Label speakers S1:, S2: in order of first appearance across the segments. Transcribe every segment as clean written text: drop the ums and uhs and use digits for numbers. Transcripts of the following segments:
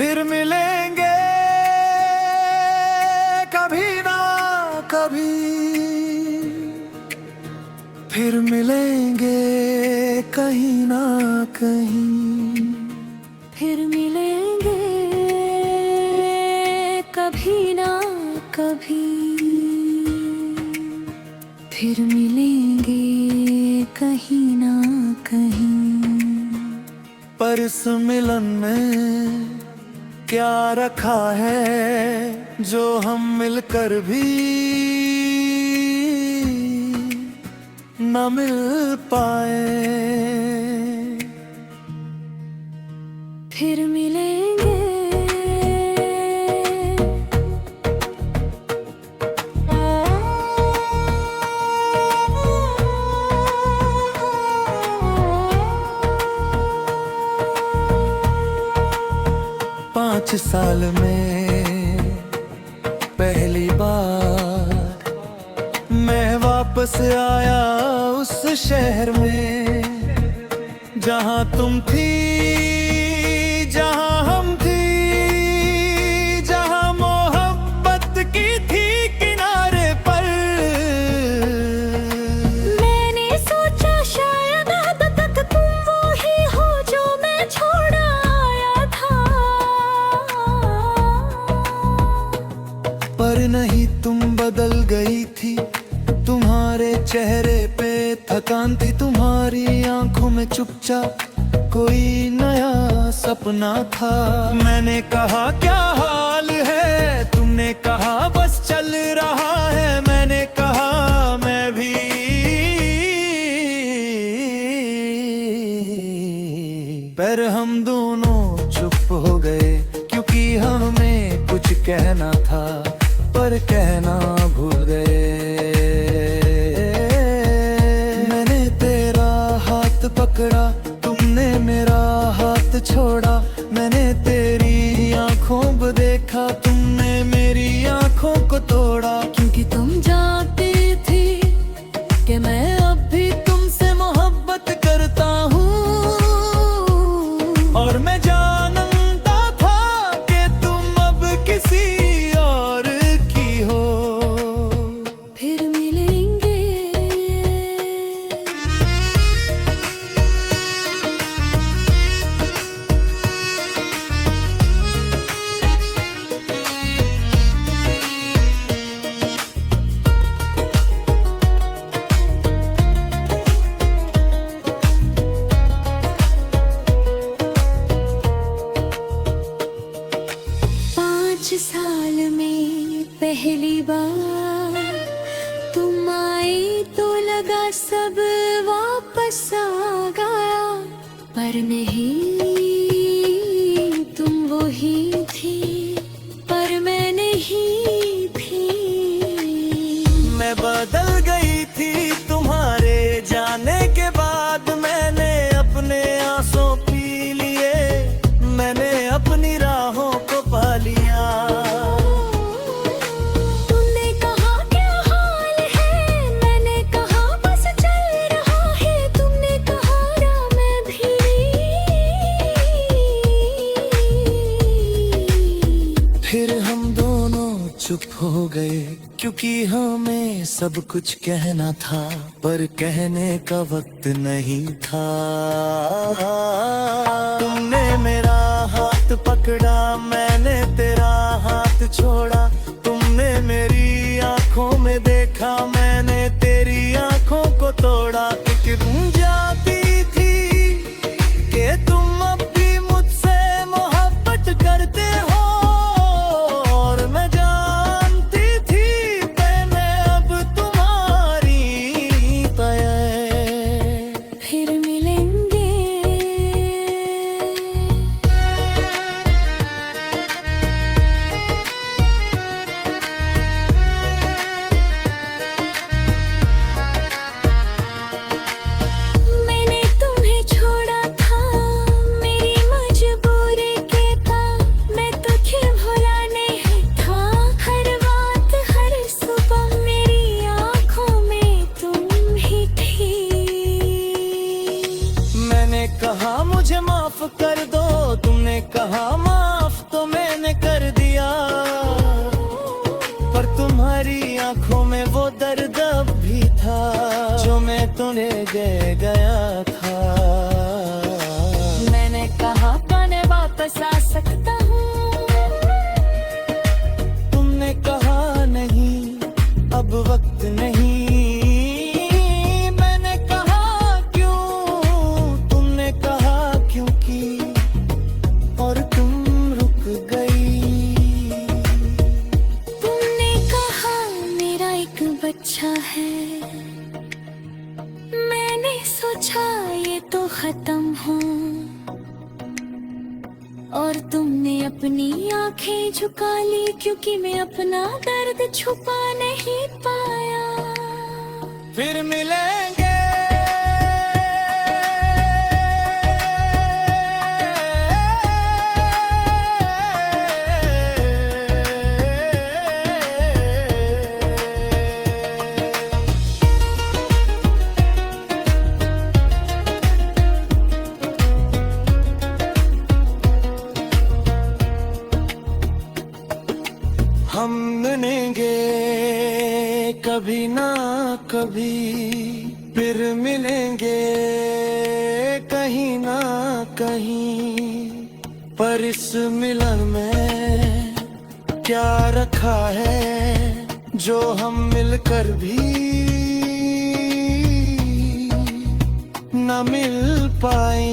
S1: फिर मिलेंगे कभी ना कभी, फिर मिलेंगे कहीं ना कहीं,
S2: फिर मिलेंगे कभी ना कभी, फिर मिलेंगे कहीं ना कहीं।
S1: पर इस मिलन में क्या रखा है जो हम मिलकर भी न मिल पाए।
S2: फिर मिलेंगे
S1: पाँच साल में पहली बार मैं वापस आया उस शहर में, जहाँ तुम थी, जहाँ हम थी, जहाँ मोहब्बत की थी किनारे पर।
S2: मैंने सोचा शायद अब तक तुम वो ही हो जो मैं छोड़ आया था,
S1: पर नहीं, तुम बदल गई थी। तुम्हारे चेहरे पे थकान थी, तुम्हारी आंखों में चुपचाप कोई नया सपना था। मैंने कहा क्या हाल है, तुमने कहा बस चल रहा है। मैंने कहा मैं भी, पर हम दोनों चुप हो गए, क्योंकि हमें कुछ कहना था पर कहना भूल गए। मैंने तेरा हाथ पकड़ा, तुमने मेरा हाथ छोड़ा। मैंने तेरी आंखों को देखा, तुमने मेरी आंखों को तोड़ा।
S2: क्योंकि तुम जानती थी कि मैं अब भी तुमसे मोहब्बत करता हूँ,
S1: और मैं जानता था कि तुम अब किसी और की हो।
S2: फिर मिलेंगे साल में पहली बार तुम आई तो लगा सब वापस आ गया, पर नहीं, तुम वो ही थी पर मैं नहीं थी।
S1: मैं बदल गई थी तुम्हारे जाने के बाद। मैंने अपने आंसू पी लिए, मैंने अपनी राहों को पा लिया।
S2: तुमने कहा क्या हाल है, मैंने कहा बस चल रहा है। तुमने कहा मैं भी,
S1: फिर हम दोनों चुप हो गए, क्योंकि हमें सब कुछ कहना था पर कहने का वक्त नहीं था। तुमने मेरा हाथ पकड़ा, मैंने तेरा हाथ छोड़ा। तुमने मेरी आंखों में देखा, मैंने तेरी आंखों को तोड़ा। कि तुम जाती थी कि तुम अब भी मुझसे मोहब्बत करते हो, और मैं जानती थी मैं अब तुम्हारी तय।
S2: फिर मिलेंगे
S1: तुम्हारी आंखों में वो दर्द अब भी था जो मैं तुम्हें दे गया था।
S2: मैंने कहा मैं वापस आ सकता हूँ,
S1: तुमने कहा नहीं अब वक्त नहीं। मैंने कहा क्यों, तुमने कहा क्योंकि, और तुम रुक गई।
S2: तुमने कहा मेरा एक बच्चा है, मैंने सोचा ये तो खत्म हो, और तुमने अपनी आंखें झुका ली क्योंकि मैं अपना दर्द छुपा नहीं पाया।
S1: फिर मिलेंगे हम, मिलेंगे कभी ना कभी, फिर मिलेंगे कहीं ना कहीं। पर इस मिलन में क्या रखा है जो हम मिलकर भी न मिल पाए।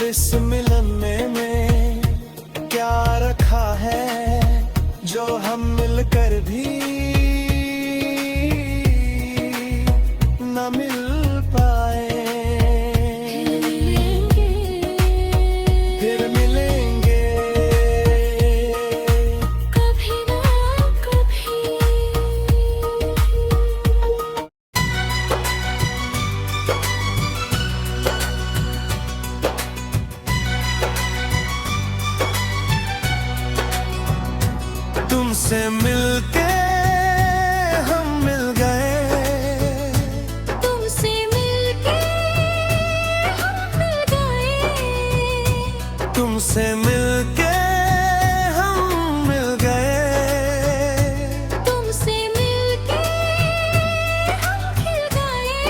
S1: इस मिलन में क्या रखा है जो हम मिलकर भी न मिल पाए। फिर मिलेंगे
S2: कभी ना कभी।
S1: तुमसे मिलके हम मिल गए,
S2: तुमसे मिलके हम मिल गए,
S1: तुमसे मिलके हम मिल गए।
S2: तुमसे मिलके हम खिल गए।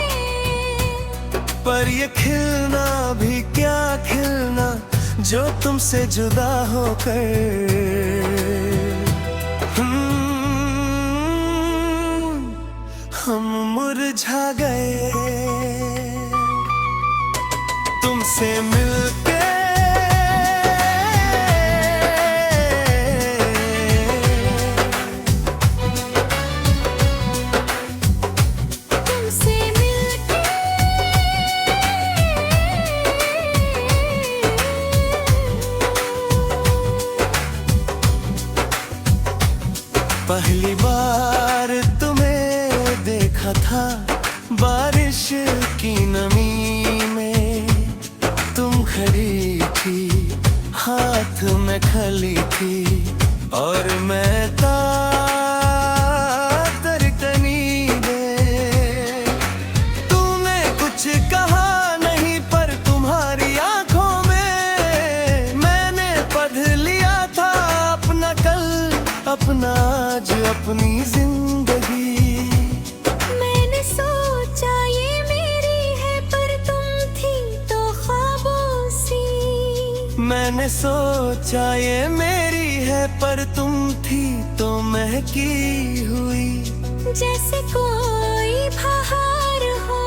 S1: पर ये खिलना भी क्या खिलना जो तुमसे जुदा होकर हम मुरझा गए। तुमसे मिलके
S2: तुमसे मिलके
S1: पहली बार तुम्हें देखा था बारिश की नमी में, तुम खड़ी थी हाथ में खली थी और मैं तरकनी में। तूने कुछ कहा नहीं पर तुम्हारी आंखों में मैंने पढ़ लिया था अपना कल, अपना आज, अपनी जिंदगी।
S2: मैंने सोचा ये मेरी है पर तुम थी तो ख्वाबों सी।
S1: मैंने सोचा ये मेरी है पर तुम थी तो महकी हुई।
S2: जैसे कोई बहार हो,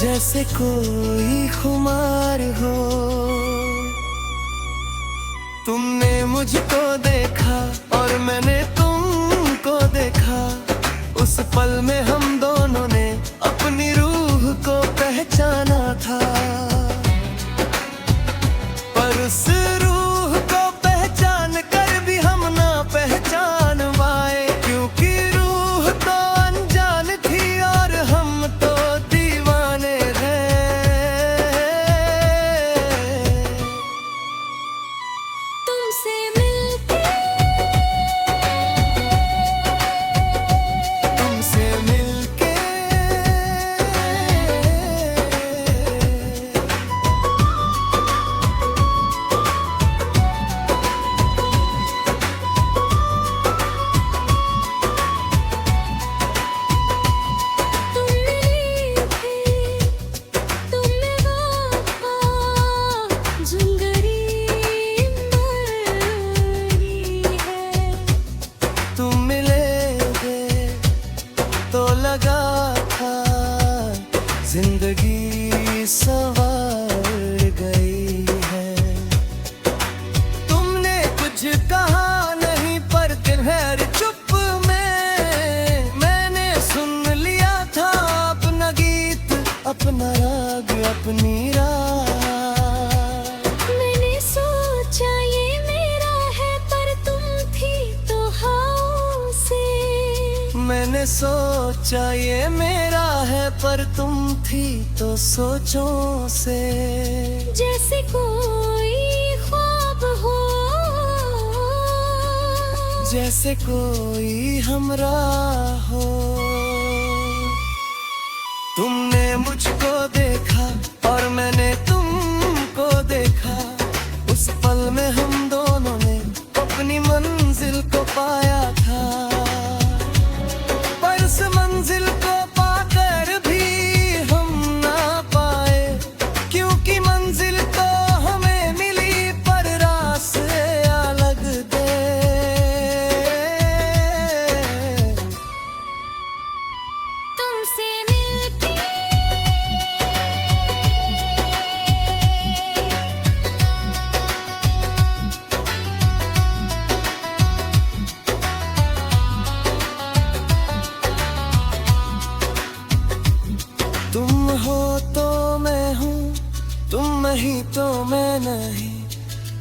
S1: जैसे कोई खुमार हो। तुमने मुझको देखा और मैंने तुमको देखा, उस पल में हम दोनों ने अपनी रूह को पहचाना था, पर उस रूह को पहचान कर भी हम ना पहचान पाए, क्योंकि रूह तो अनजान थी और हम तो दीवाने थे।
S2: तुमसे मिलके
S1: तुमसे मिलके तुम मिले थे तो लगा था जिंदगी संवर गई है। तुमने कुछ कहा नहीं पर खैर चुप में मैंने सुन लिया था अपना गीत, अपना राग, अपनी राह।
S2: मैंने सोचा ये मेरा है पर तुम थी तो हाओ से।
S1: मैंने सोचा ये मेरा है पर तुम थी तो सोचों से।
S2: जैसे कोई ख्वाब हो,
S1: जैसे कोई हमराह हो। तुमने मुझको देखा और मैंने तुमको देखा, उस पल में हम दोनों ने अपनी मंजिल को पाया था, पर उस मंजिल को पाकर भी हम ना पाए, क्योंकि मंजिल तो हमें मिली पर रास्ते अलग थे।
S2: तुमसे मिलके
S1: तुम हो तो मैं हूँ, तुम नहीं तो मैं नहीं।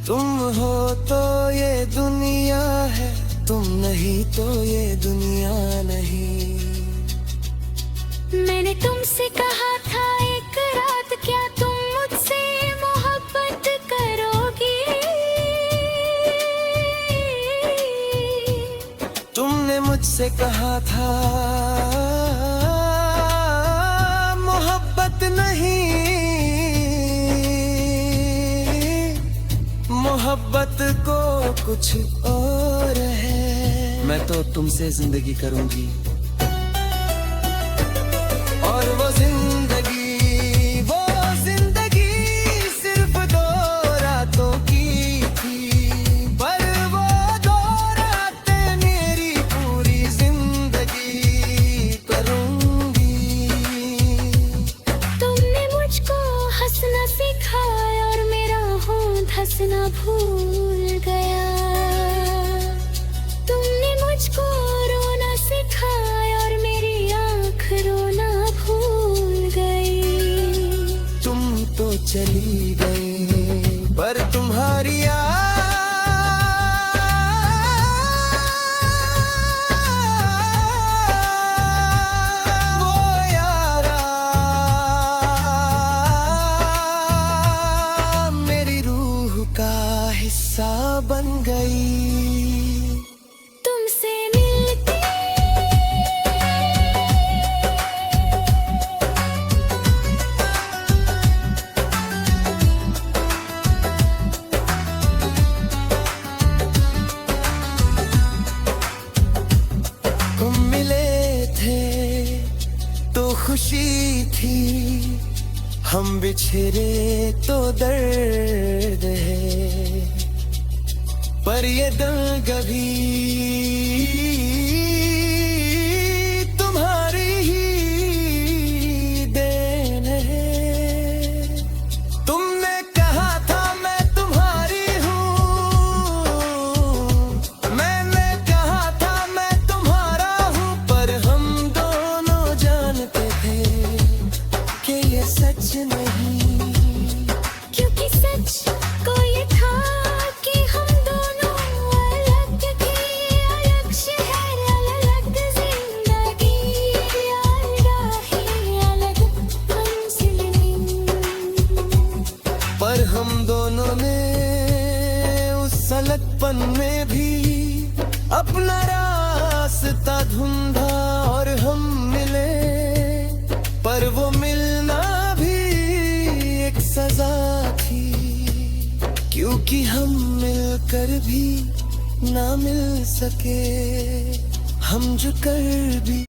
S1: तुम हो तो ये दुनिया है, तुम नहीं तो ये दुनिया नहीं।
S2: मैंने तुमसे कहा था एक रात क्या तुम मुझसे मोहब्बत करोगी।
S1: तुमने मुझसे कहा था मोहब्बत नहीं, मोहब्बत को कुछ और है। मैं तो तुमसे जिंदगी करूंगी और वो जिंदगी सिर्फ 2 रातों की थी, पर वो 2 रातें मेरी पूरी जिंदगी करूंगी।
S2: तुमने मुझको हंसना सिखाया और मेरा होंठ हंसना भूल गया। तुमने मुझको रोना सिखाया और मेरी आँख रोना भूल गई।
S1: तुम तो चली गई पर तुम्हारी वो यारा मेरी रूह का हिस्सा बन गई।
S2: तुमसे मिलके
S1: तुम मिले थे तो खुशी थी, हम बिछड़े तो दर्द है, पर ये दर्द कभी तुम्हारी ही देन है। तुमने कहा था मैं तुम्हारी हूँ, मैंने कहा था मैं तुम्हारा हूँ, पर हम कि हम मिलकर भी ना मिल सके, हम जो कर भी